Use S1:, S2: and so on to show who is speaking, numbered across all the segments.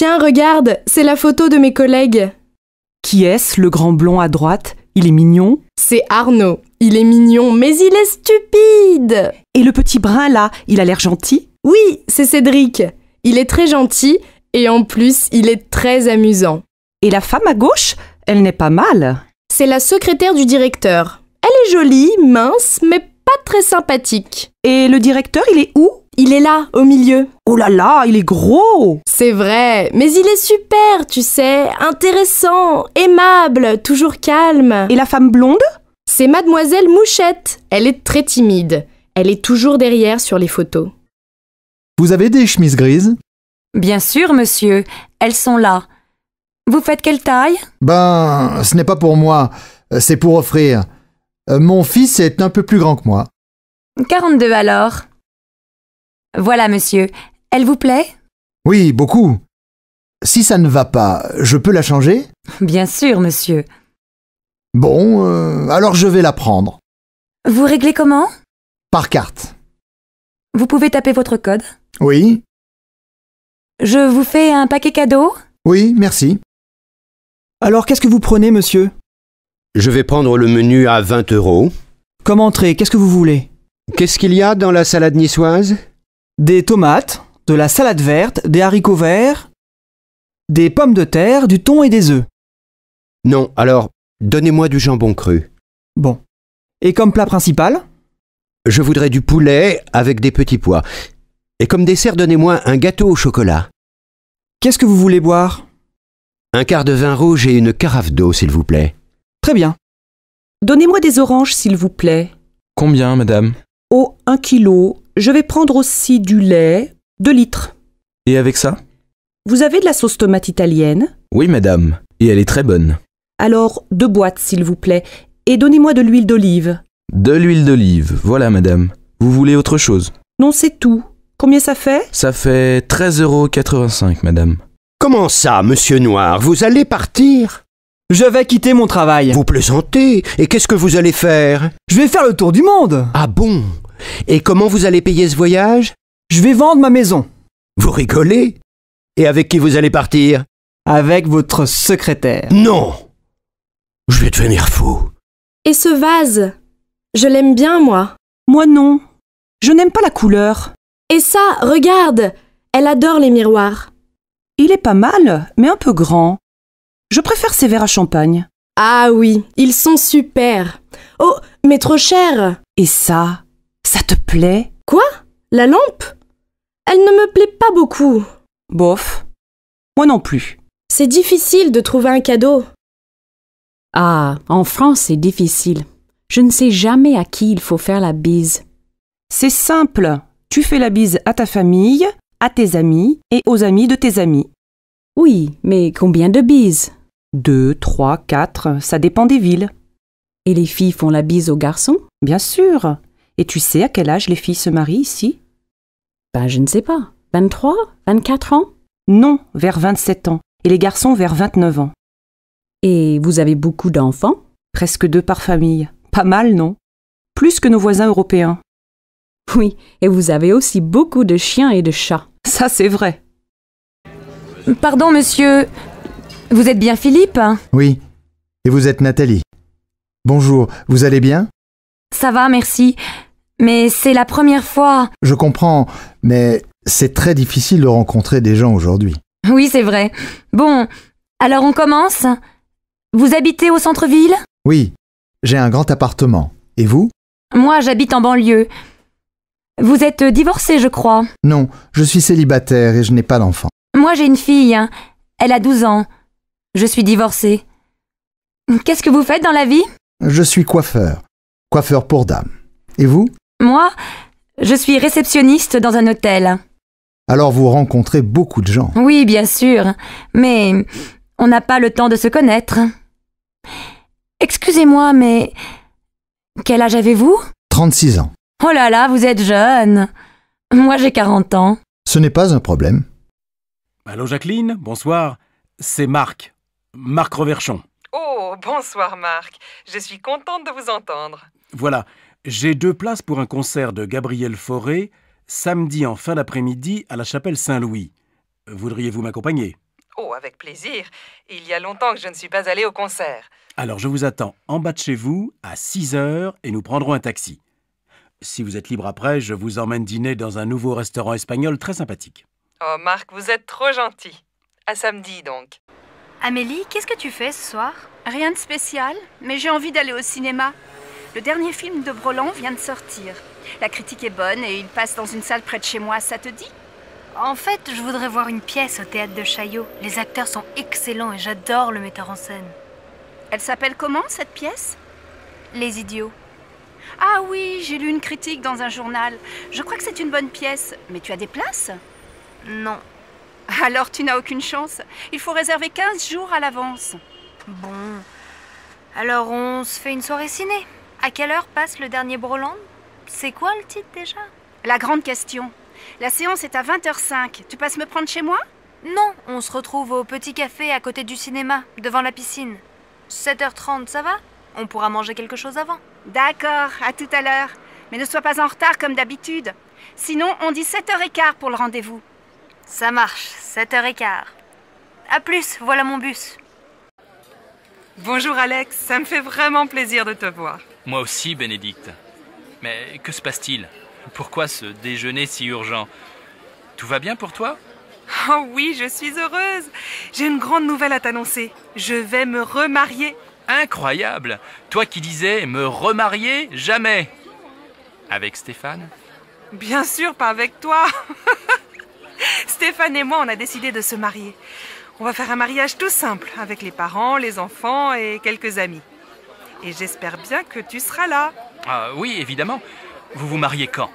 S1: Tiens, regarde, c'est la photo de mes collègues.
S2: Qui est-ce, le grand blond à droite? Il est mignon.
S1: C'est Arnaud. Il est mignon, mais il est stupide.
S2: Et le petit brun là, il a l'air gentil?
S1: Oui, c'est Cédric. Il est très gentil et en plus, il est très amusant.
S2: Et la femme à gauche, elle n'est pas mal.
S1: C'est la secrétaire du directeur. Elle est jolie, mince, mais pas très sympathique.
S2: Et le directeur, il est où?
S1: Il est là, au milieu.
S2: Oh là là, il est gros!
S1: C'est vrai, mais il est super, tu sais, intéressant, aimable, toujours calme.
S2: Et la femme blonde?
S1: C'est Mademoiselle Mouchette. Elle est très timide. Elle est toujours derrière sur les photos.
S3: Vous avez des chemises grises?
S4: Bien sûr, monsieur. Elles sont là. Vous faites quelle taille?
S3: Ben, ce n'est pas pour moi, c'est pour offrir. Mon fils est un peu plus grand que moi.
S4: 42 alors. Voilà, monsieur. Elle vous plaît?
S3: Oui, beaucoup. Si ça ne va pas, je peux la changer?
S4: Bien sûr, monsieur.
S3: Bon, alors je vais la prendre.
S4: Vous réglez comment?
S3: Par carte.
S4: Vous pouvez taper votre code?
S3: Oui?
S4: Je vous fais un paquet cadeau?
S3: Oui, merci.
S5: Alors qu'est-ce que vous prenez, monsieur?
S6: Je vais prendre le menu à 20 €.
S5: Comme entrée, qu'est-ce que vous voulez?
S6: Qu'est-ce qu'il y a dans la salade niçoise?
S5: Des tomates, de la salade verte, des haricots verts, des pommes de terre, du thon et des œufs.
S6: Non, alors, donnez-moi du jambon cru.
S5: Bon. Et comme plat principal?
S6: Je voudrais du poulet avec des petits pois. Et comme dessert, donnez-moi un gâteau au chocolat.
S5: Qu'est-ce que vous voulez boire?
S6: Un quart de vin rouge et une carafe d'eau, s'il vous plaît.
S5: Très bien.
S2: Donnez-moi des oranges, s'il vous plaît.
S7: Combien, madame?
S2: Oh, 1 kilo. Je vais prendre aussi du lait, 2 litres.
S7: Et avec ça?
S2: Vous avez de la sauce tomate italienne?
S7: Oui, madame. Et elle est très bonne.
S2: Alors, 2 boîtes, s'il vous plaît. Et donnez-moi de l'huile d'olive.
S7: De l'huile d'olive, voilà, madame. Vous voulez autre chose?
S2: Non, c'est tout. Combien ça fait?
S7: Ça fait 13,85 €, madame.
S6: Comment ça, monsieur Noir? Vous allez partir?
S5: Je vais quitter mon travail.
S6: Vous plaisantez? Et qu'est-ce que vous allez faire?
S5: Je vais faire le tour du monde.
S6: Ah bon? Et comment vous allez payer ce voyage?
S5: Je vais vendre ma maison.
S6: Vous rigolez? Et avec qui vous allez partir?
S5: Avec votre secrétaire.
S6: Non! Je vais devenir fou.
S1: Et ce vase? Je l'aime bien, moi.
S2: Moi non. Je n'aime pas la couleur.
S1: Et ça, regarde! Elle adore les miroirs.
S2: Il est pas mal, mais un peu grand. Je préfère ces verres à champagne.
S1: Ah oui, ils sont super. Oh, mais trop cher.
S2: Et ça te plaît?
S1: Quoi? La lampe? Elle ne me plaît pas beaucoup.
S2: Bof. Moi non plus.
S1: C'est difficile de trouver un cadeau.
S8: Ah, en France, c'est difficile. Je ne sais jamais à qui il faut faire la bise.
S2: C'est simple. Tu fais la bise à ta famille, à tes amis et aux amis de tes amis.
S8: Oui, mais combien de bises?
S2: 2, 3, 4, ça dépend des villes.
S8: Et les filles font la bise aux garçons?
S2: Bien sûr. Et tu sais à quel âge les filles se marient ici?
S8: Ben, je ne sais pas. 23? 24 ans?
S2: Non, vers 27 ans. Et les garçons vers 29 ans.
S8: Et vous avez beaucoup d'enfants?
S2: Presque 2 par famille. Pas mal, non? Plus que nos voisins européens.
S8: Oui, et vous avez aussi beaucoup de chiens et de chats.
S2: Ça, c'est vrai.
S4: Pardon, monsieur. Vous êtes bien Philippe?
S3: Oui. Et vous êtes Nathalie. Bonjour, vous allez bien?
S4: Ça va, merci. Mais c'est la première fois.
S3: Je comprends, mais c'est très difficile de rencontrer des gens aujourd'hui.
S4: Oui, c'est vrai. Bon, alors on commence? Vous habitez au centre-ville?
S3: Oui, j'ai un grand appartement. Et vous?
S4: Moi, j'habite en banlieue. Vous êtes divorcé, je crois.
S3: Non, je suis célibataire et je n'ai pas d'enfant.
S4: Moi, j'ai une fille. Elle a 12 ans. Je suis divorcée. Qu'est-ce que vous faites dans la vie?
S3: Je suis coiffeur. Coiffeur pour dames. Et vous?
S4: Moi, je suis réceptionniste dans un hôtel.
S3: Alors vous rencontrez beaucoup de gens.
S4: Oui, bien sûr. Mais on n'a pas le temps de se connaître. Excusez-moi, mais quel âge avez-vous?
S3: 36 ans.
S4: Oh là là, vous êtes jeune. Moi, j'ai 40 ans.
S3: Ce n'est pas un problème.
S9: Allô Jacqueline, bonsoir. C'est Marc. Marc Reverchon.
S10: Oh, bonsoir Marc. Je suis contente de vous entendre.
S9: Voilà, j'ai 2 places pour un concert de Gabriel Fauré, samedi en fin d'après-midi à la chapelle Saint-Louis. Voudriez-vous m'accompagner?
S10: plaisir. Il y a longtemps que je ne suis pas allée au concert.
S9: Alors je vous attends en bas de chez vous à 6 heures et nous prendrons un taxi. Si vous êtes libre après, je vous emmène dîner dans un nouveau restaurant espagnol très sympathique.
S10: Oh Marc, vous êtes trop gentil. À samedi donc.
S11: Amélie, qu'est-ce que tu fais ce soir?
S12: Rien de spécial, mais j'ai envie d'aller au cinéma. Le dernier film de Broland vient de sortir. La critique est bonne et il passe dans une salle près de chez moi, ça te dit?
S11: En fait, je voudrais voir une pièce au théâtre de Chaillot. Les acteurs sont excellents et j'adore le metteur en scène.
S12: Elle s'appelle comment, cette pièce?
S11: Les Idiots.
S12: Ah oui, j'ai lu une critique dans un journal. Je crois que c'est une bonne pièce. Mais tu as des places?
S11: Non.
S12: Alors tu n'as aucune chance. Il faut réserver 15 jours à l'avance.
S11: Bon. Alors on se fait une soirée ciné. À quelle heure passe le dernier Broland? C'est quoi le titre déjà?
S12: La grande question. La séance est à 20h05. Tu passes me prendre chez moi?
S11: Non, on se retrouve au petit café à côté du cinéma, devant la piscine. 7h30, ça va? On pourra manger quelque chose avant.
S12: D'accord, à tout à l'heure. Mais ne sois pas en retard comme d'habitude. Sinon, on dit 7h15 pour le rendez-vous.
S11: Ça marche, 7h15. À plus, voilà mon bus.
S10: Bonjour Alex, ça me fait vraiment plaisir de te voir.
S13: Moi aussi, Bénédicte. Mais que se passe-t-il? Pourquoi ce déjeuner si urgent? Tout va bien pour toi?
S10: Oh oui, je suis heureuse. J'ai une grande nouvelle à t'annoncer. Je vais me remarier.
S13: Incroyable! Toi qui disais me remarier jamais. Avec Stéphane?
S10: Bien sûr, pas avec toi. Stéphane et moi, on a décidé de se marier. On va faire un mariage tout simple, avec les parents, les enfants et quelques amis. Et j'espère bien que tu seras là.
S13: Ah oui, évidemment. Vous vous mariez quand?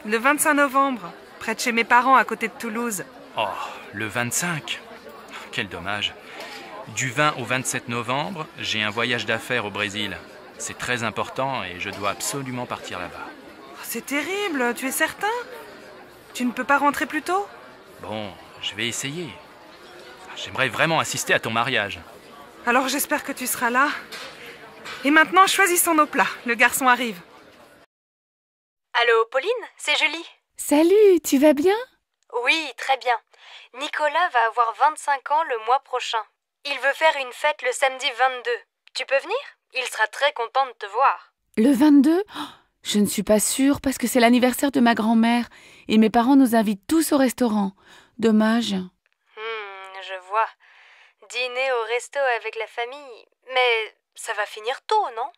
S10: Le 25 novembre, près de chez mes parents, à côté de Toulouse.
S13: Oh, le 25. Quel dommage. Du 20 au 27 novembre, j'ai un voyage d'affaires au Brésil. C'est très important et je dois absolument partir là-bas.
S10: C'est terrible, tu es certain? Tu ne peux pas rentrer plus tôt?
S13: Bon, je vais essayer. J'aimerais vraiment assister à ton mariage.
S10: Alors j'espère que tu seras là. Et maintenant, choisissons nos plats. Le garçon arrive.
S11: Allô, Pauline? C'est Julie.
S8: Salut, tu vas bien?
S11: Oui, très bien. Nicolas va avoir 25 ans le mois prochain. Il veut faire une fête le samedi 22. Tu peux venir? Il sera très content de te voir.
S8: Le 22? Oh, je ne suis pas sûre parce que c'est l'anniversaire de ma grand-mère et mes parents nous invitent tous au restaurant. Dommage.
S11: Je vois. Dîner au resto avec la famille. Mais ça va finir tôt, non?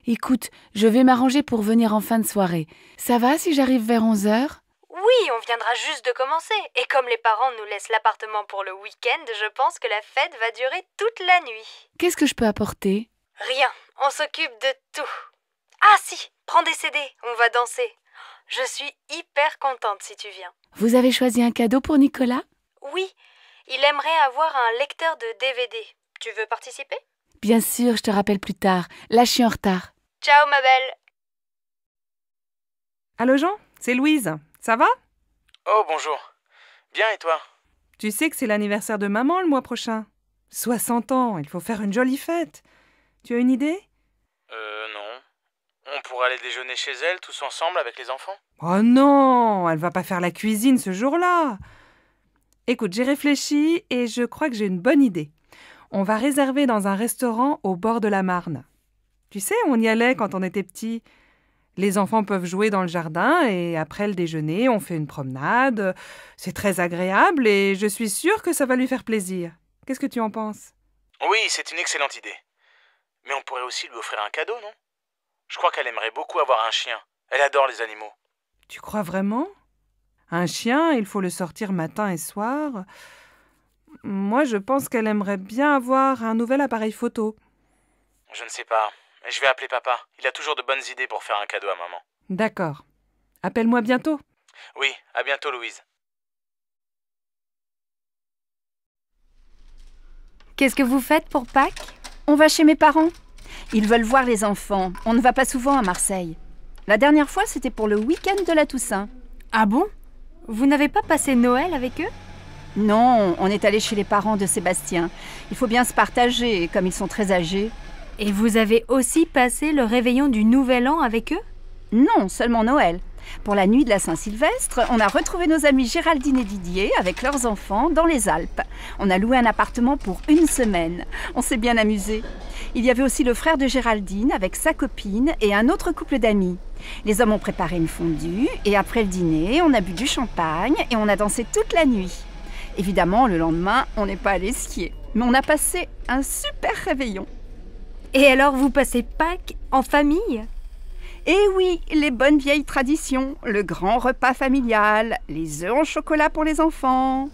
S8: Écoute, je vais m'arranger pour venir en fin de soirée. Ça va si j'arrive vers 11h?
S11: Oui, on viendra juste de commencer. Et comme les parents nous laissent l'appartement pour le week-end, je pense que la fête va durer toute la nuit.
S8: Qu'est-ce que je peux apporter?
S11: Rien, on s'occupe de tout. Ah si, prends des CD, on va danser. Je suis hyper contente si tu viens.
S8: Vous avez choisi un cadeau pour Nicolas?
S11: Oui, il aimerait avoir un lecteur de DVD. Tu veux participer?
S8: Bien sûr, je te rappelle plus tard. Là, je suis en retard.
S11: Ciao, ma belle.
S10: Allô Jean, c'est Louise. Ça va?
S14: Oh, bonjour. Bien, et toi?
S10: Tu sais que c'est l'anniversaire de maman le mois prochain. 60 ans, il faut faire une jolie fête. Tu as une idée?
S14: Non. On pourrait aller déjeuner chez elle, tous ensemble, avec les enfants?
S10: Oh non, elle va pas faire la cuisine ce jour-là. Écoute, j'ai réfléchi et je crois que j'ai une bonne idée. On va réserver dans un restaurant au bord de la Marne. Tu sais, on y allait quand on était petits. Les enfants peuvent jouer dans le jardin et après le déjeuner, on fait une promenade. C'est très agréable et je suis sûre que ça va lui faire plaisir. Qu'est-ce que tu en penses?
S14: Oui, c'est une excellente idée. Mais on pourrait aussi lui offrir un cadeau, non? Je crois qu'elle aimerait beaucoup avoir un chien. Elle adore les animaux.
S10: Tu crois vraiment? Un chien, il faut le sortir matin et soir. Moi, je pense qu'elle aimerait bien avoir un nouvel appareil photo.
S14: Je ne sais pas. Je vais appeler papa. Il a toujours de bonnes idées pour faire un cadeau à maman.
S10: D'accord. Appelle-moi bientôt.
S14: Oui, à bientôt, Louise.
S12: Qu'est-ce que vous faites pour Pâques? On va chez mes parents. Ils veulent voir les enfants. On ne va pas souvent à Marseille. La dernière fois, c'était pour le week-end de la Toussaint.
S11: Ah bon? Vous n'avez pas passé Noël avec eux?
S12: Non, on est allé chez les parents de Sébastien. Il faut bien se partager, comme ils sont très âgés.
S11: Et vous avez aussi passé le réveillon du Nouvel An avec eux?
S12: Non, seulement Noël. Pour la nuit de la Saint-Sylvestre, on a retrouvé nos amis Géraldine et Didier avec leurs enfants dans les Alpes. On a loué un appartement pour 1 semaine. On s'est bien amusé. Il y avait aussi le frère de Géraldine avec sa copine et un autre couple d'amis. Les hommes ont préparé une fondue et après le dîner, on a bu du champagne et on a dansé toute la nuit. Évidemment, le lendemain, on n'est pas allé skier. Mais on a passé un super réveillon.
S1: Et alors, vous passez Pâques en famille ?
S12: Eh oui, les bonnes vieilles traditions, le grand repas familial, les œufs en chocolat pour les enfants.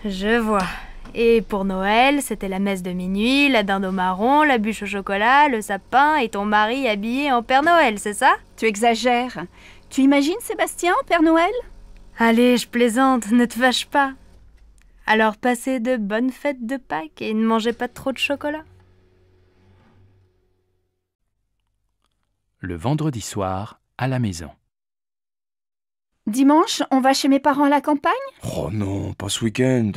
S1: Je vois. Et pour Noël, c'était la messe de minuit, la dinde au marron, la bûche au chocolat, le sapin et ton mari habillé en Père Noël, c'est ça ?
S12: Tu exagères. Tu imagines Sébastien en Père Noël ?
S1: Allez, je plaisante, ne te fâche pas. Alors passez de bonnes fêtes de Pâques et ne mangez pas trop de chocolat.
S13: Le vendredi soir, à la maison.
S12: Dimanche, on va chez mes parents à la campagne ?
S15: Oh non, pas ce week-end.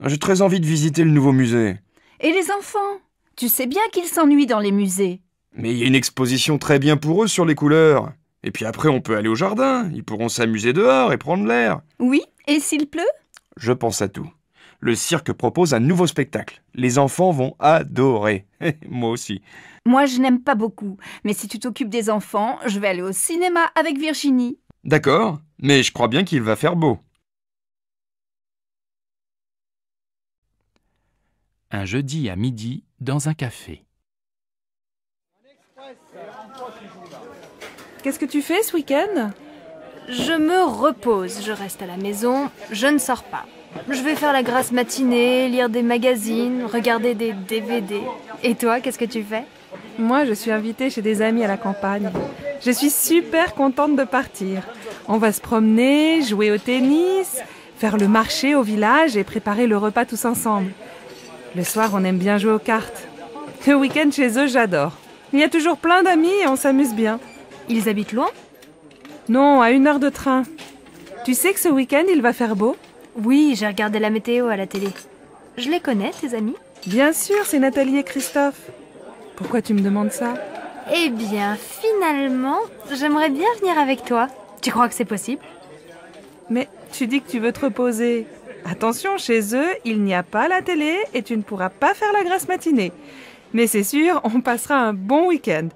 S15: J'ai très envie de visiter le nouveau musée.
S12: Et les enfants ? Tu sais bien qu'ils s'ennuient dans les musées.
S15: Mais il y a une exposition très bien pour eux sur les couleurs. Et puis après, on peut aller au jardin. Ils pourront s'amuser dehors et prendre l'air.
S12: Oui, et s'il pleut ?
S15: Je pense à tout. Le cirque propose un nouveau spectacle. Les enfants vont adorer. Moi aussi.
S12: Moi, je n'aime pas beaucoup. Mais si tu t'occupes des enfants, je vais aller au cinéma avec Virginie.
S15: D'accord, mais je crois bien qu'il va faire beau.
S13: Un jeudi à midi, dans un café.
S10: Qu'est-ce que tu fais ce week-end ?
S1: Je me repose, je reste à la maison, je ne sors pas. Je vais faire la grasse matinée, lire des magazines, regarder des DVD. Et toi, qu'est-ce que tu fais ?
S10: Moi, je suis invitée chez des amis à la campagne. Je suis super contente de partir. On va se promener, jouer au tennis, faire le marché au village et préparer le repas tous ensemble. Le soir, on aime bien jouer aux cartes. Le week-end chez eux, j'adore. Il y a toujours plein d'amis et on s'amuse bien.
S1: Ils habitent loin ?
S10: Non, à 1 heure de train. Tu sais que ce week-end, il va faire beau ?
S1: Oui, j'ai regardé la météo à la télé. Je les connais, tes amis ?
S10: Bien sûr, c'est Nathalie et Christophe. Pourquoi tu me demandes ça ?
S1: Eh bien, finalement, j'aimerais bien venir avec toi. Tu crois que c'est possible ?
S10: Mais tu dis que tu veux te reposer. Attention, chez eux, il n'y a pas la télé et tu ne pourras pas faire la grasse matinée. Mais c'est sûr, on passera un bon week-end.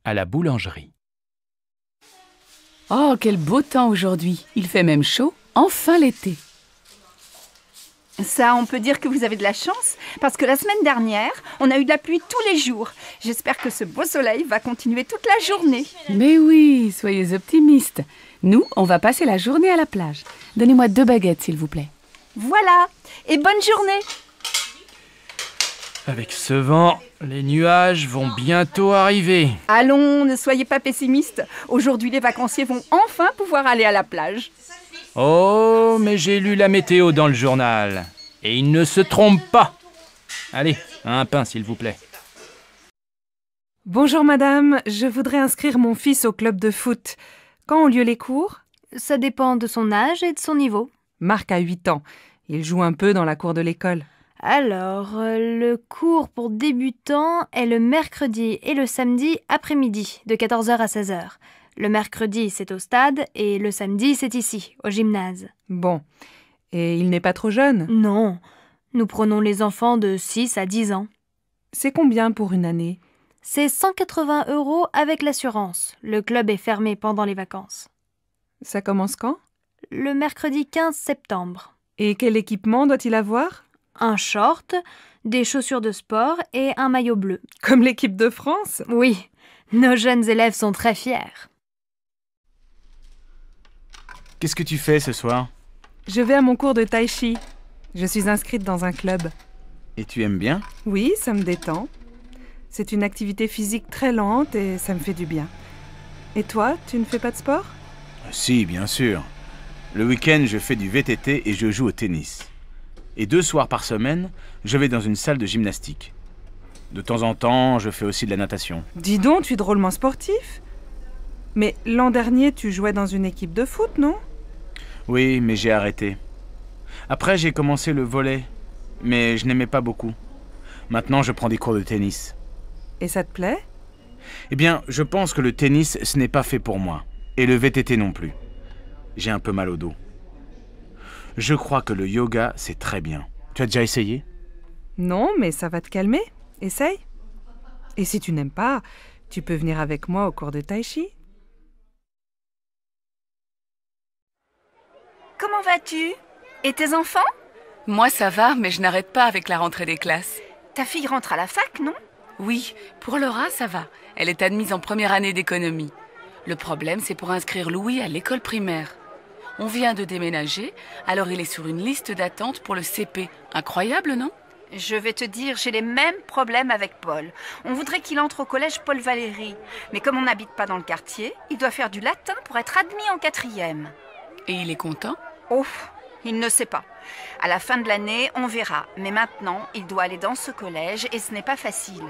S13: À la boulangerie.
S8: Oh, quel beau temps aujourd'hui. Il fait même chaud. Enfin l'été.
S12: Ça, on peut dire que vous avez de la chance, parce que la semaine dernière, on a eu de la pluie tous les jours. J'espère que ce beau soleil va continuer toute la journée.
S8: Mais oui, soyez optimistes. Nous, on va passer la journée à la plage. Donnez-moi 2 baguettes, s'il vous plaît.
S12: Voilà, et bonne journée.
S13: Avec ce vent, les nuages vont bientôt arriver.
S12: Allons, ne soyez pas pessimistes. Aujourd'hui, les vacanciers vont enfin pouvoir aller à la plage.
S13: Oh, mais j'ai lu la météo dans le journal. Et il ne se trompe pas. Allez, un pain, s'il vous plaît.
S10: Bonjour madame, je voudrais inscrire mon fils au club de foot. Quand ont lieu les cours ?
S1: Ça dépend de son âge et de son niveau.
S10: Marc a 8 ans. Il joue un peu dans la cour de l'école.
S1: Alors, le cours pour débutants est le mercredi et le samedi après-midi, de 14h à 16h. Le mercredi, c'est au stade, et le samedi, c'est ici, au gymnase.
S10: Bon. Et il n'est pas trop jeune ?
S1: Non. Nous prenons les enfants de 6 à 10 ans.
S10: C'est combien pour une année ?
S1: C'est 180 € avec l'assurance. Le club est fermé pendant les vacances.
S10: Ça commence quand ?
S1: Le mercredi 15 septembre.
S10: Et quel équipement doit-il avoir ?
S1: Un short, des chaussures de sport et un maillot bleu.
S10: Comme l'équipe de France ?
S1: Oui, nos jeunes élèves sont très fiers.
S14: Qu'est-ce que tu fais ce soir ?
S10: Je vais à mon cours de tai chi. Je suis inscrite dans un club.
S14: Et tu aimes bien ?
S10: Oui, ça me détend. C'est une activité physique très lente et ça me fait du bien. Et toi, tu ne fais pas de sport ?
S14: Si, bien sûr. Le week-end, je fais du VTT et je joue au tennis. Et 2 soirs par semaine, je vais dans une salle de gymnastique. De temps en temps, je fais aussi de la natation.
S10: Dis donc, tu es drôlement sportif. Mais l'an dernier, tu jouais dans une équipe de foot, non ?
S14: Oui, mais j'ai arrêté. Après, j'ai commencé le volley, mais je n'aimais pas beaucoup. Maintenant, je prends des cours de tennis.
S10: Et ça te plaît?
S14: Eh bien, je pense que le tennis, ce n'est pas fait pour moi. Et le VTT non plus. J'ai un peu mal au dos. Je crois que le yoga, c'est très bien. Tu as déjà essayé?
S10: Non, mais ça va te calmer. Essaye. Et si tu n'aimes pas, tu peux venir avec moi au cours de tai chi.
S12: Comment vas-tu? Et tes enfants?
S8: Moi, ça va, mais je n'arrête pas avec la rentrée des classes.
S12: Ta fille rentre à la fac, non?
S8: Oui, pour Laura, ça va. Elle est admise en première année d'économie. Le problème, c'est pour inscrire Louis à l'école primaire. On vient de déménager, alors il est sur une liste d'attente pour le CP. Incroyable, non?
S12: Je vais te dire, j'ai les mêmes problèmes avec Paul. On voudrait qu'il entre au collège Paul Valéry. Mais comme on n'habite pas dans le quartier, il doit faire du latin pour être admis en 4e.
S8: Et il est content?
S12: Oh, il ne sait pas. À la fin de l'année, on verra. Mais maintenant, il doit aller dans ce collège et ce n'est pas facile.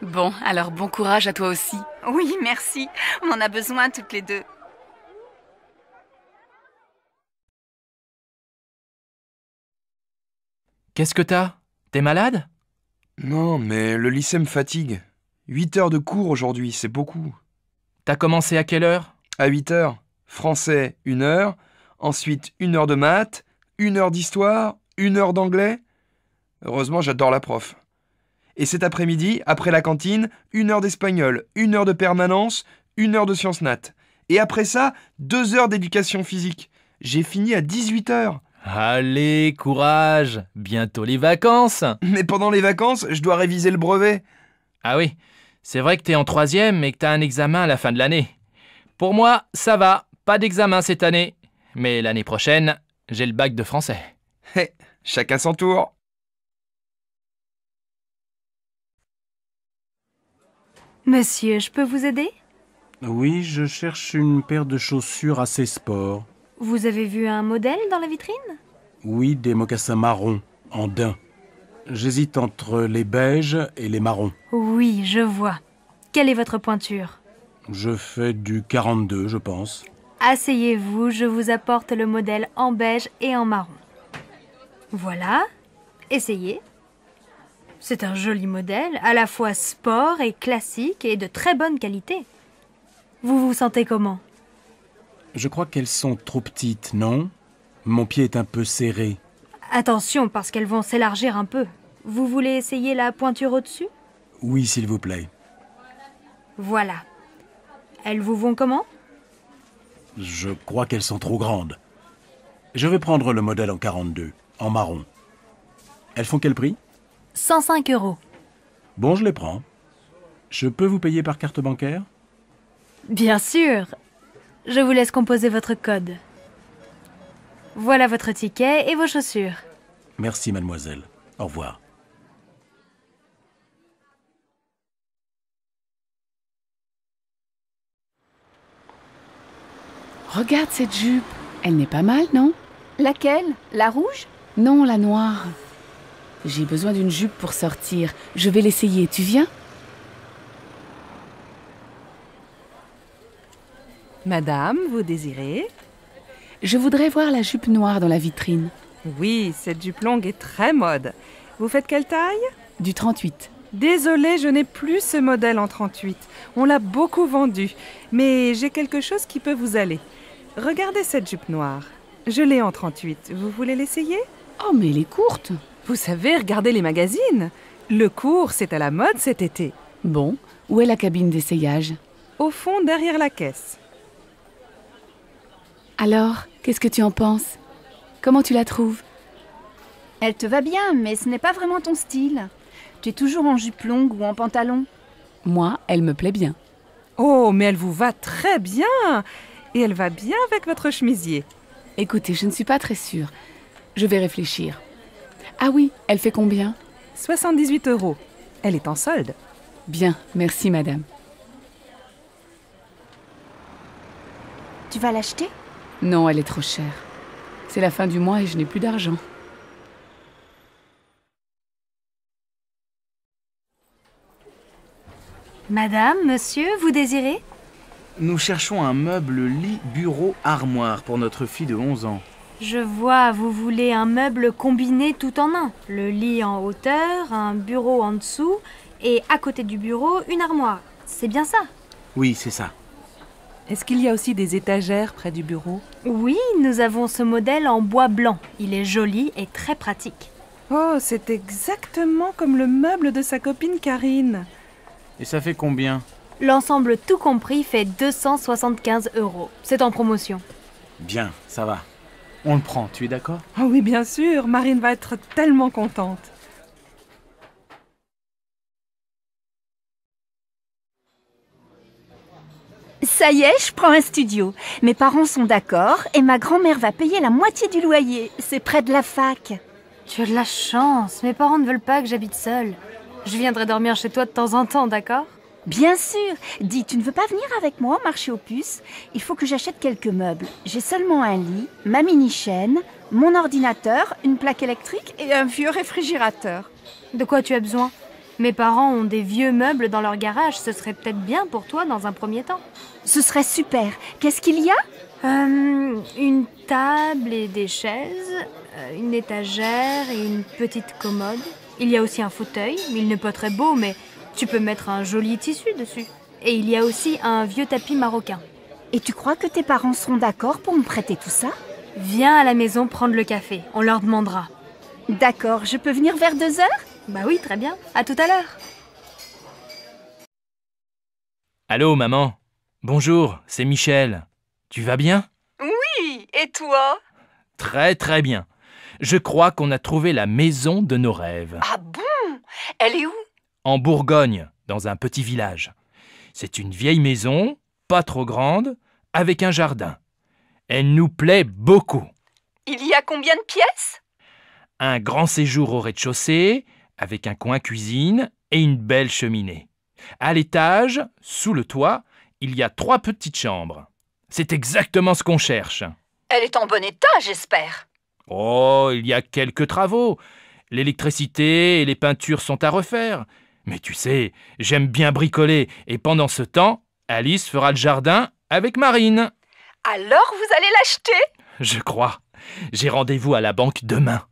S8: Bon, alors bon courage à toi aussi.
S12: Oui, merci. On en a besoin toutes les deux.
S13: Qu'est-ce que t'as? T'es malade?
S15: Non, mais le lycée me fatigue. 8 heures de cours aujourd'hui, c'est beaucoup.
S13: T'as commencé à quelle heure?
S15: À 8 heures. Français, 1 heure. Ensuite, 1 heure de maths, 1 heure d'histoire, 1 heure d'anglais. Heureusement, j'adore la prof. Et cet après-midi, après la cantine, 1 heure d'espagnol, 1 heure de permanence, 1 heure de sciences nat. Et après ça, 2 heures d'éducation physique. J'ai fini à 18 heures.
S13: Allez, courage! Bientôt les vacances!
S15: Mais pendant les vacances, je dois réviser le brevet.
S13: Ah oui, c'est vrai que t'es en 3e et que t'as un examen à la fin de l'année. Pour moi, ça va, pas d'examen cette année. Mais l'année prochaine, j'ai le bac de français.
S15: Hé, chacun son tour.
S1: Monsieur, je peux vous aider?
S9: Oui, je cherche une paire de chaussures assez sport.
S1: Vous avez vu un modèle dans la vitrine?
S9: Oui, des mocassins marrons, en daim. J'hésite entre les beiges et les marrons.
S1: Oui, je vois. Quelle est votre pointure?
S9: Je fais du 42, je pense.
S1: Asseyez-vous, je vous apporte le modèle en beige et en marron. Voilà, essayez. C'est un joli modèle, à la fois sport et classique et de très bonne qualité. Vous vous sentez comment?
S9: Je crois qu'elles sont trop petites, non? Mon pied est un peu serré.
S1: Attention, parce qu'elles vont s'élargir un peu. Vous voulez essayer la pointure au-dessus?
S9: Oui, s'il vous plaît.
S1: Voilà. Elles vous vont comment?
S9: Je crois qu'elles sont trop grandes. Je vais prendre le modèle en 42, en marron. Elles font quel prix?
S1: 105 €.
S9: Bon, je les prends. Je peux vous payer par carte bancaire?
S1: Bien sûr. Je vous laisse composer votre code. Voilà votre ticket et vos chaussures.
S9: Merci, mademoiselle. Au revoir.
S8: Regarde cette jupe. Elle n'est pas mal, non?
S12: Laquelle? La rouge?
S8: Non, la noire. J'ai besoin d'une jupe pour sortir. Je vais l'essayer. Tu viens?
S10: Madame, vous désirez?
S8: Je voudrais voir la jupe noire dans la vitrine.
S10: Oui, cette jupe longue est très mode. Vous faites quelle taille?
S8: Du 38.
S10: Désolée, je n'ai plus ce modèle en 38. On l'a beaucoup vendu. Mais j'ai quelque chose qui peut vous aller. Regardez cette jupe noire. Je l'ai en 38. Vous voulez l'essayer?
S8: Oh, mais elle est courte.
S10: Vous savez, regardez les magazines. Le court, c'est à la mode cet été.
S8: Bon, où est la cabine d'essayage?
S10: Au fond, derrière la caisse.
S8: Alors, qu'est-ce que tu en penses? Comment tu la trouves?
S12: Elle te va bien, mais ce n'est pas vraiment ton style. Tu es toujours en jupe longue ou en pantalon.
S8: Moi, elle me plaît bien.
S10: Oh, mais elle vous va très bien. Et elle va bien avec votre chemisier.
S8: Écoutez, je ne suis pas très sûre. Je vais réfléchir. Ah oui, elle fait combien?
S10: 78 €. Elle est en solde.
S8: Bien, merci madame.
S12: Tu vas l'acheter?
S8: Non, elle est trop chère. C'est la fin du mois et je n'ai plus d'argent.
S1: Madame, monsieur, vous désirez?
S14: Nous cherchons un meuble lit, bureau, armoire pour notre fille de 11 ans.
S1: Je vois, vous voulez un meuble combiné tout en un. Le lit en hauteur, un bureau en dessous Et à côté du bureau, une armoire. C'est bien ça?
S14: Oui, c'est ça.
S10: Est-ce qu'il y a aussi des étagères près du bureau?
S1: Oui, nous avons ce modèle en bois blanc. Il est joli et très pratique.
S10: Oh, c'est exactement comme le meuble de sa copine Karine.
S14: Et ça fait combien?
S1: L'ensemble tout compris fait 275 €. C'est en promotion.
S14: Bien, ça va. On le prend, tu es d'accord?
S10: Oh oui, bien sûr, Marine va être tellement contente.
S12: Ça y est, je prends un studio. Mes parents sont d'accord et ma grand-mère va payer la moitié du loyer. C'est près de la fac.
S1: Tu as de la chance. Mes parents ne veulent pas que j'habite seule. Je viendrai dormir chez toi de temps en temps, d'accord?
S12: Bien sûr. Dis, tu ne veux pas venir avec moi au marché aux puces? Il faut que j'achète quelques meubles. J'ai seulement un lit, ma mini-chaîne, mon ordinateur, une plaque électrique et un vieux réfrigérateur.
S1: De quoi tu as besoin? Mes parents ont des vieux meubles dans leur garage. Ce serait peut-être bien pour toi dans un premier temps.
S12: Ce serait super. Qu'est-ce qu'il y a?
S1: Une table et des chaises, une étagère et une petite commode. Il y a aussi un fauteuil. Il n'est pas très beau, mais tu peux mettre un joli tissu dessus. Et il y a aussi un vieux tapis marocain.
S12: Et tu crois que tes parents seront d'accord pour me prêter tout ça?
S1: Viens à la maison prendre le café. On leur demandera.
S12: D'accord. Je peux venir vers 2 heures?
S1: Bah oui, très bien. À tout à l'heure.
S13: Allô, maman. Bonjour, c'est Michel. Tu vas bien?
S16: Oui, et toi?
S13: Très très bien. Je crois qu'on a trouvé la maison de nos rêves.
S16: Ah bon? Elle est où?
S13: En Bourgogne, dans un petit village. C'est une vieille maison, pas trop grande, avec un jardin. Elle nous plaît beaucoup.
S16: Il y a combien de pièces?
S13: Un grand séjour au rez-de-chaussée, avec un coin cuisine et une belle cheminée. À l'étage, sous le toit, il y a 3 petites chambres. C'est exactement ce qu'on cherche.
S16: Elle est en bon état, j'espère.
S13: Oh, il y a quelques travaux. L'électricité et les peintures sont à refaire. Mais tu sais, j'aime bien bricoler et pendant ce temps, Alice fera le jardin avec Marine.
S16: Alors vous allez l'acheter?
S13: Je crois. J'ai rendez-vous à la banque demain.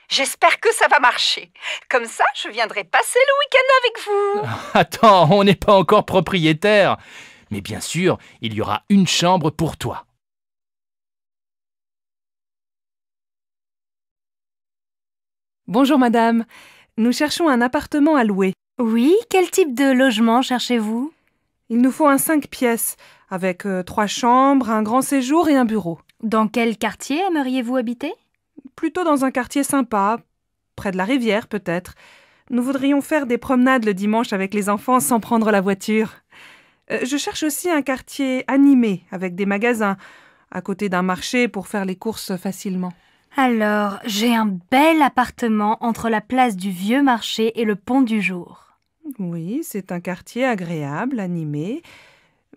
S16: J'espère que ça va marcher. Comme ça, je viendrai passer le week-end avec vous.
S13: Attends, on n'est pas encore propriétaire. Mais bien sûr, il y aura une chambre pour toi.
S10: Bonjour madame, nous cherchons un appartement à louer.
S1: Oui, quel type de logement cherchez-vous?
S10: Il nous faut un 5 pièces, avec 3 chambres, un grand séjour et un bureau.
S1: Dans quel quartier aimeriez-vous habiter?
S10: Plutôt dans un quartier sympa, près de la rivière peut-être. Nous voudrions faire des promenades le dimanche avec les enfants sans prendre la voiture. Je cherche aussi un quartier animé, avec des magasins, à côté d'un marché pour faire les courses facilement.
S1: Alors, j'ai un bel appartement entre la place du Vieux Marché et le Pont du Jour.
S10: Oui, c'est un quartier agréable, animé,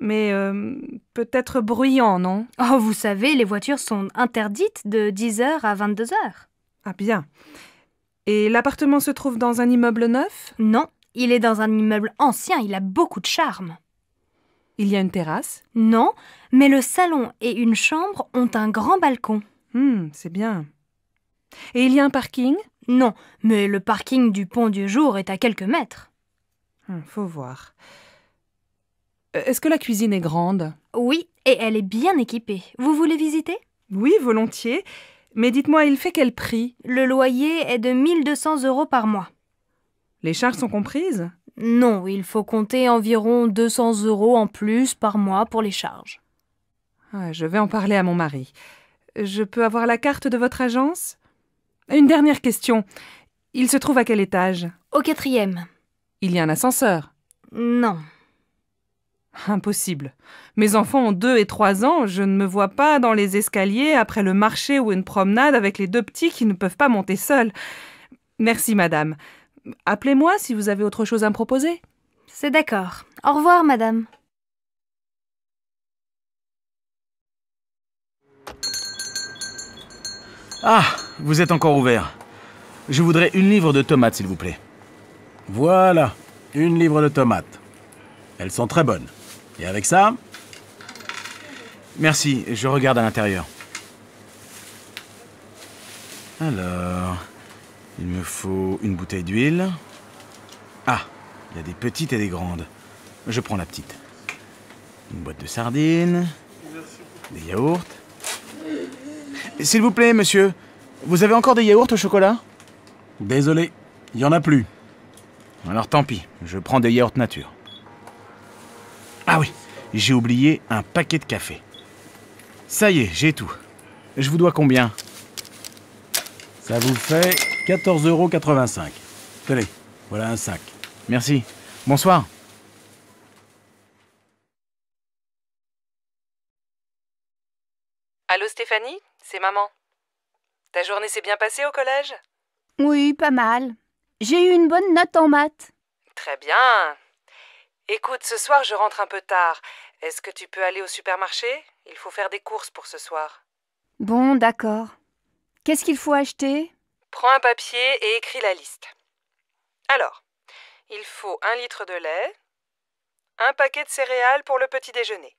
S10: mais peut-être bruyant, non?
S1: Oh, vous savez, les voitures sont interdites de 10h à 22h.
S10: Ah bien. Et l'appartement se trouve dans un immeuble neuf?
S1: Non, il est dans un immeuble ancien, il a beaucoup de charme.
S10: Il y a une terrasse?
S1: Non, mais le salon et une chambre ont un grand balcon.
S10: C'est bien. Et il y a un parking?
S1: Non, mais le parking du Pont du Jour est à quelques mètres.
S10: Faut voir. Est-ce que la cuisine est grande?
S1: Oui, et elle est bien équipée. Vous voulez visiter?
S10: Oui, volontiers. Mais dites-moi, il fait quel prix?
S1: Le loyer est de 1 200 € par mois.
S10: Les charges sont comprises?
S1: Non, il faut compter environ 200 € en plus par mois pour les charges.
S10: Je vais en parler à mon mari. Je peux avoir la carte de votre agence? Une dernière question. Il se trouve à quel étage?
S1: Au 4e.
S10: Il y a un ascenseur?
S1: Non.
S10: Impossible. Mes enfants ont 2 et 3 ans. Je ne me vois pas dans les escaliers après le marché ou une promenade avec les 2 petits qui ne peuvent pas monter seuls. Merci, madame. Appelez-moi si vous avez autre chose à me proposer.
S1: C'est d'accord. Au revoir, madame.
S14: Ah, vous êtes encore ouvert. Je voudrais 1 livre de tomates, s'il vous plaît.
S9: Voilà, 1 livre de tomates. Elles sont très bonnes. Et avec ça?
S14: Merci, je regarde à l'intérieur. Alors, il me faut une bouteille d'huile, Ah, il y a des petites et des grandes. Je prends la petite. Une boîte de sardines, des yaourts. S'il vous plaît, monsieur, vous avez encore des yaourts au chocolat?
S9: Désolé, il n'y en a plus.
S14: Alors tant pis, je prends des yaourts nature. Ah oui, j'ai oublié un paquet de café. Ça y est, j'ai tout. Je vous dois combien?
S9: Ça vous fait 14,85 €. Tenez, voilà un sac.
S14: Merci. Bonsoir.
S10: Allô Stéphanie, c'est maman. Ta journée s'est bien passée au collège?
S12: Oui, pas mal. J'ai eu une bonne note en maths.
S10: Très bien. Écoute, ce soir je rentre un peu tard. Est-ce que tu peux aller au supermarché? Il faut faire des courses pour ce soir.
S12: Bon, d'accord. Qu'est-ce qu'il faut acheter?
S10: Prends un papier et écris la liste. Alors, il faut 1 litre de lait, un paquet de céréales pour le petit déjeuner.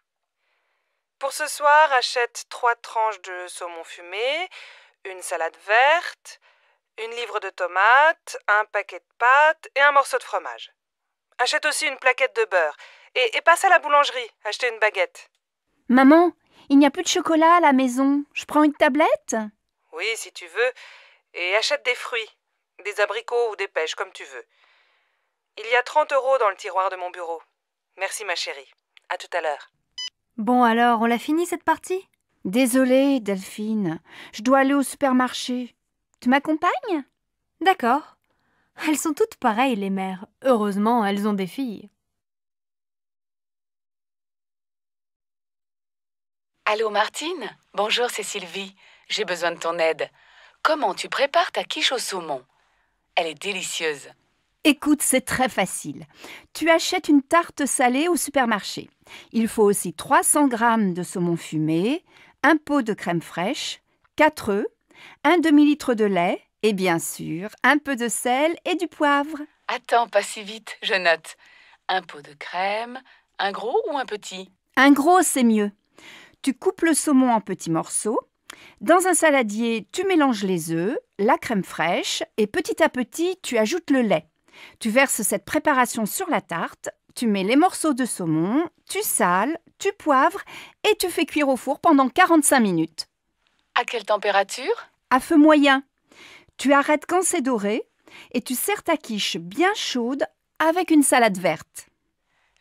S10: Pour ce soir, achète 3 tranches de saumon fumé, une salade verte, une livre de tomates, un paquet de pâtes et un morceau de fromage. Achète aussi une plaquette de beurre et passe à la boulangerie, acheter une baguette.
S12: Maman, il n'y a plus de chocolat à la maison. Je prends une tablette?
S10: Oui, si tu veux. Et achète des fruits, des abricots ou des pêches, comme tu veux. Il y a 30 € dans le tiroir de mon bureau. Merci ma chérie. À tout à l'heure.
S1: Bon alors, on l'a fini cette partie?
S12: Désolée, Delphine. Je dois aller au supermarché. Tu m'accompagnes?
S1: D'accord. Elles sont toutes pareilles, les mères. Heureusement, elles ont des filles.
S8: Allô Martine? Bonjour, c'est Sylvie. J'ai besoin de ton aide. Comment tu prépares ta quiche au saumon? Elle est délicieuse.
S12: Écoute, c'est très facile. Tu achètes une tarte salée au supermarché. Il faut aussi 300 g de saumon fumé, un pot de crème fraîche, 4 œufs, un demi-litre de lait et bien sûr, un peu de sel et du poivre.
S8: Attends, pas si vite, je note. Un pot de crème, un gros ou un petit?
S12: Un gros, c'est mieux. Tu coupes le saumon en petits morceaux. Dans un saladier, tu mélanges les œufs, la crème fraîche et petit à petit, tu ajoutes le lait. Tu verses cette préparation sur la tarte, tu mets les morceaux de saumon, tu sales, tu poivres et tu fais cuire au four pendant 45 minutes.
S8: À quelle température?
S12: À feu moyen. Tu arrêtes quand c'est doré et tu sers ta quiche bien chaude avec une salade verte.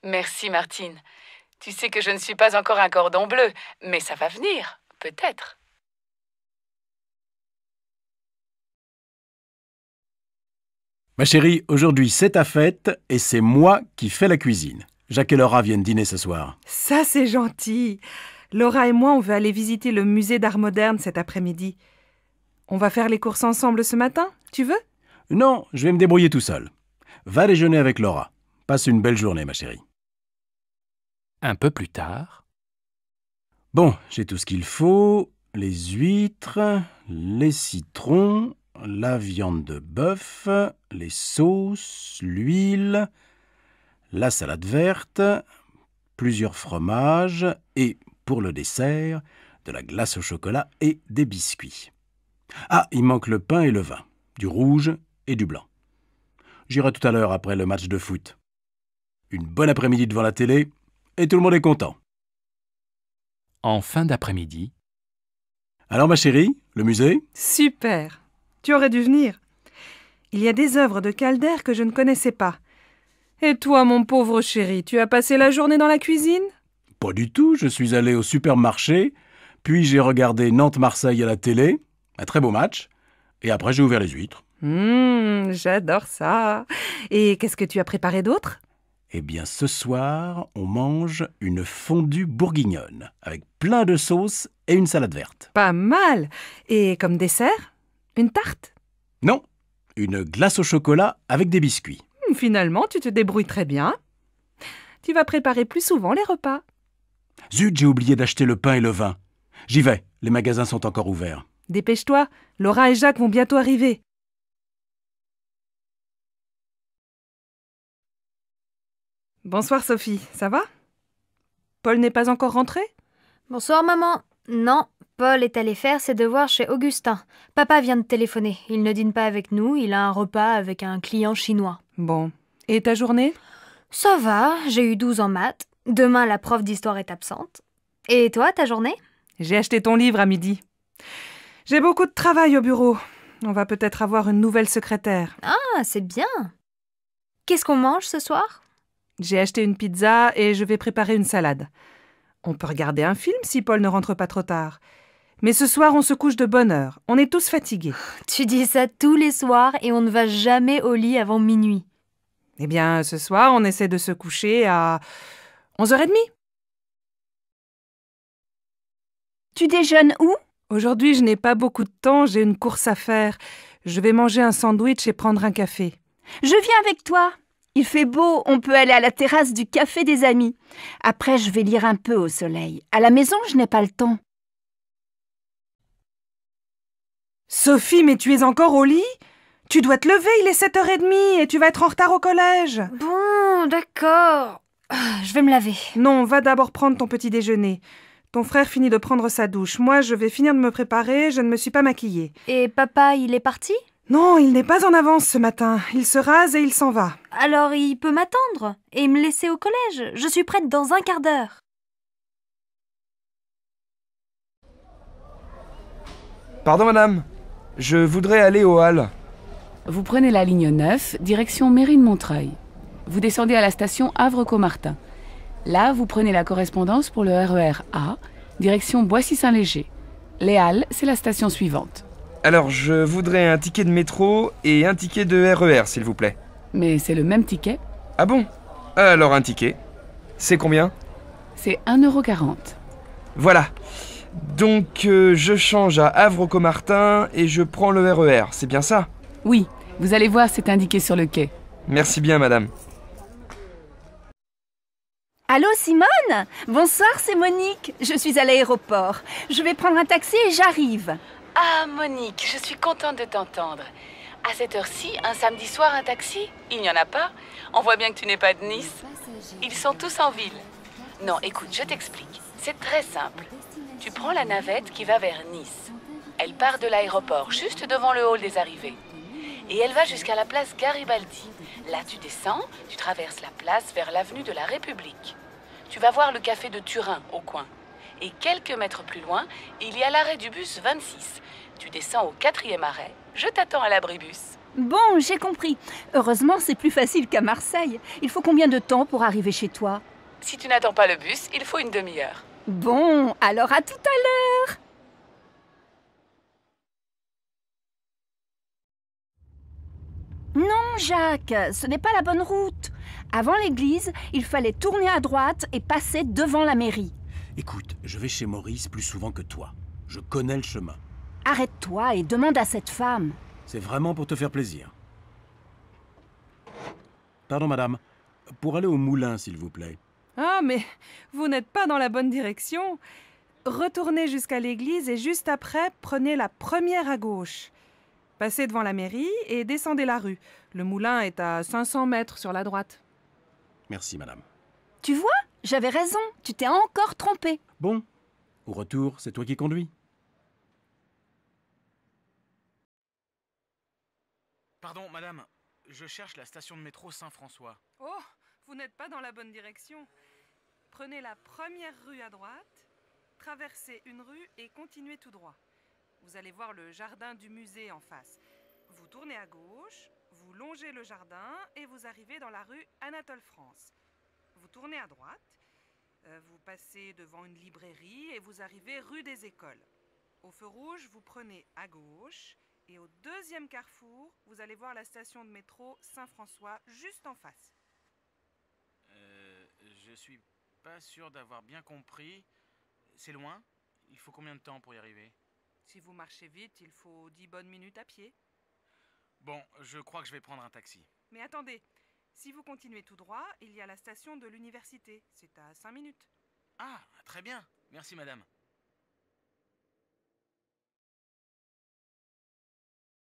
S8: Merci Martine. Tu sais que je ne suis pas encore un cordon bleu, mais ça va venir, peut-être.
S9: Ma chérie, aujourd'hui c'est ta fête et c'est moi qui fais la cuisine. Jacques et Laura viennent dîner ce soir.
S10: Ça, c'est gentil. Laura et moi, on veut aller visiter le musée d'art moderne cet après-midi. On va faire les courses ensemble ce matin, tu veux?
S9: Non, je vais me débrouiller tout seul. Va déjeuner avec Laura. Passe une belle journée, ma chérie.
S13: Un peu plus tard.
S9: Bon, j'ai tout ce qu'il faut. Les huîtres, les citrons, la viande de bœuf, les sauces, l'huile, la salade verte, plusieurs fromages et, pour le dessert, de la glace au chocolat et des biscuits. Ah, il manque le pain et le vin, du rouge et du blanc. J'irai tout à l'heure après le match de foot. Une bonne après-midi devant la télé et tout le monde est content.
S13: En fin d'après-midi.
S9: Alors ma chérie, le musée?
S10: Super! Tu aurais dû venir. Il y a des œuvres de Calder que je ne connaissais pas. Et toi, mon pauvre chéri, tu as passé la journée dans la cuisine?
S9: Pas du tout, je suis allé au supermarché, puis j'ai regardé Nantes-Marseille à la télé, un très beau match, et après j'ai ouvert les huîtres.
S10: J'adore ça. Et qu'est-ce que tu as préparé d'autre?
S9: Eh bien, ce soir, on mange une fondue bourguignonne, avec plein de sauces et une salade verte.
S10: Pas mal. Et comme dessert? Une tarte?
S9: Non, une glace au chocolat avec des biscuits.
S10: Finalement, tu te débrouilles très bien. Tu vas préparer plus souvent les repas.
S9: Zut, j'ai oublié d'acheter le pain et le vin. J'y vais, les magasins sont encore ouverts.
S10: Dépêche-toi, Laura et Jacques vont bientôt arriver. Bonsoir Sophie, ça va? Paul n'est pas encore rentré?
S1: Bonsoir maman. Non, Paul est allé faire ses devoirs chez Augustin. Papa vient de téléphoner. Il ne dîne pas avec nous, il a un repas avec un client chinois.
S10: Bon. Et ta journée?
S1: Ça va, j'ai eu 12 en maths. Demain, la prof d'histoire est absente. Et toi, ta journée?
S10: J'ai acheté ton livre à midi. J'ai beaucoup de travail au bureau. On va peut-être avoir une nouvelle secrétaire.
S1: Ah, c'est bien. Qu'est-ce qu'on mange ce soir?
S10: J'ai acheté une pizza et je vais préparer une salade. On peut regarder un film si Paul ne rentre pas trop tard. Mais ce soir, on se couche de bonne heure. On est tous fatigués.
S1: Tu dis ça tous les soirs et on ne va jamais au lit avant minuit.
S10: Eh bien, ce soir, on essaie de se coucher à 11h30.
S12: Tu déjeunes où?
S10: Aujourd'hui, je n'ai pas beaucoup de temps, j'ai une course à faire. Je vais manger un sandwich et prendre un café.
S12: Je viens avec toi. Il fait beau, on peut aller à la terrasse du café des amis. Après, je vais lire un peu au soleil. À la maison, je n'ai pas le temps.
S10: Sophie, mais tu es encore au lit? Tu dois te lever, il est 7h30 et tu vas être en retard au collège.
S1: Bon, d'accord. Je vais me laver.
S10: Non, va d'abord prendre ton petit déjeuner. Ton frère finit de prendre sa douche. Moi, je vais finir de me préparer, je ne me suis pas maquillée.
S1: Et papa, il est parti?
S10: Non, il n'est pas en avance ce matin. Il se rase et il s'en va.
S1: Alors il peut m'attendre et me laisser au collège. Je suis prête dans un quart d'heure.
S15: Pardon, madame. Je voudrais aller au hall.
S8: Vous prenez la ligne 9, direction Mairie de Montreuil. Vous descendez à la station Havre-Caumartin. Là, vous prenez la correspondance pour le RER A, direction Boissy-Saint-Léger. Les Halles, c'est la station suivante.
S15: Alors, je voudrais un ticket de métro et un ticket de RER, s'il vous plaît.
S8: Mais c'est le même ticket.
S15: Ah bon? Alors un ticket. C'est combien?
S8: C'est 1,40 €.
S15: Voilà. Donc, je change à Havre-Caumartin et je prends le RER, c'est bien ça?
S8: Oui, vous allez voir, c'est indiqué sur le quai.
S15: Merci bien, madame.
S12: Allô, Simone? Bonsoir, c'est Monique. Je suis à l'aéroport. Je vais prendre un taxi et j'arrive.
S8: Ah, Monique, je suis contente de t'entendre. À cette heure-ci, un samedi soir, un taxi? Il n'y en a pas? On voit bien que tu n'es pas de Nice. Ils sont tous en ville. Non, écoute, je t'explique. C'est très simple. Tu prends la navette qui va vers Nice. Elle part de l'aéroport, juste devant le hall des arrivées. Et elle va jusqu'à la place Garibaldi. Là, tu descends, tu traverses la place vers l'avenue de la République. Tu vas voir le café de Turin, au coin. Et quelques mètres plus loin, il y a l'arrêt du bus 26. Tu descends au 4e arrêt. Je t'attends à l'abribus.
S12: Bon, j'ai compris. Heureusement, c'est plus facile qu'à Marseille. Il faut combien de temps pour arriver chez toi?
S8: Si tu n'attends pas le bus, il faut une demi-heure.
S12: Bon, alors à tout à l'heure. Non, Jacques, ce n'est pas la bonne route. Avant l'église, il fallait tourner à droite et passer devant la mairie.
S9: Écoute, je vais chez Maurice plus souvent que toi. Je connais le chemin.
S12: Arrête-toi et demande à cette femme.
S9: C'est vraiment pour te faire plaisir. Pardon, madame. Pour aller au moulin, s'il vous plaît.
S10: Ah, mais vous n'êtes pas dans la bonne direction. Retournez jusqu'à l'église et juste après, prenez la première à gauche. Passez devant la mairie et descendez la rue. Le moulin est à 500 mètres sur la droite.
S9: Merci, madame.
S12: Tu vois, j'avais raison. Tu t'es encore trompé.
S9: Bon, au retour, c'est toi qui conduis.
S14: Pardon, madame. Je cherche la station de métro Saint-François.
S10: Oh, vous n'êtes pas dans la bonne direction. Prenez la première rue à droite, traversez une rue et continuez tout droit. Vous allez voir le jardin du musée en face. Vous tournez à gauche, vous longez le jardin et vous arrivez dans la rue Anatole France. Vous tournez à droite, vous passez devant une librairie et vous arrivez rue des Écoles. Au feu rouge, vous prenez à gauche et au deuxième carrefour, vous allez voir la station de métro Saint-François juste en face.
S14: Je suis pas sûr d'avoir bien compris. C'est loin? Il faut combien de temps pour y arriver?
S10: Si vous marchez vite, il faut 10 bonnes minutes à pied.
S14: Bon, je crois que je vais prendre un taxi.
S10: Mais attendez, si vous continuez tout droit, il y a la station de l'université. C'est à 5 minutes.
S14: Ah, très bien. Merci, madame.